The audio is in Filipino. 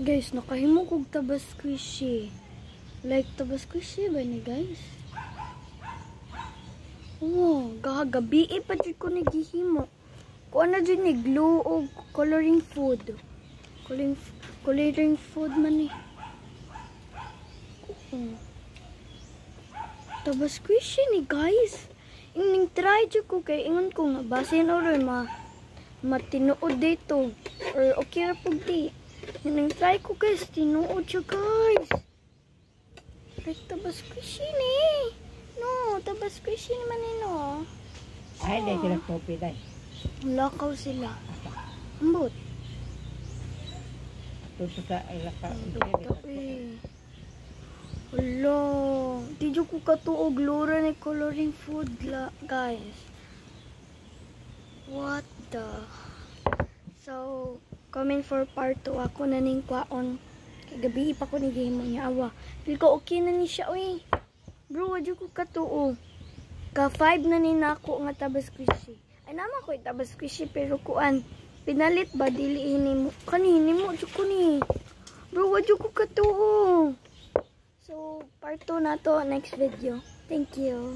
Guys, nakahimo kog tabas squishy. Like tabas squishy ba ni guys? Oh, gabi pa jud ko nagihimo. Kuan na jud ni glue o coloring food. Coloring food man ni. Tabas squishy ni guys. Ining try jud ko kay ingon ko nga basin or matinuod dito or okay ra pug di. Ining try ko guys, tinuod siya guys. Like tabas squishy ni. No, tabas squishy naman ni no. Ay, dahil sila kopi dahil. Lakaw sila. Ambot. Tuto sa lakaw. Hello. Di ko katuog lura ni coloring food guys. What the? So, comment for part 2 ako na ning kwaon. Gabi pa ko ni game niya awa. Feel ko okay na ni siya oy. Bro, wadi ko katuo. Ka 5 na ni nako nga tabas squishy. Ay naman ko tabas squishy pero kuan pinalit ba dili hinimo. Kanini mo jud ko ni. Bro, wadi ko katuo. So, part 2 na to next video. Thank you.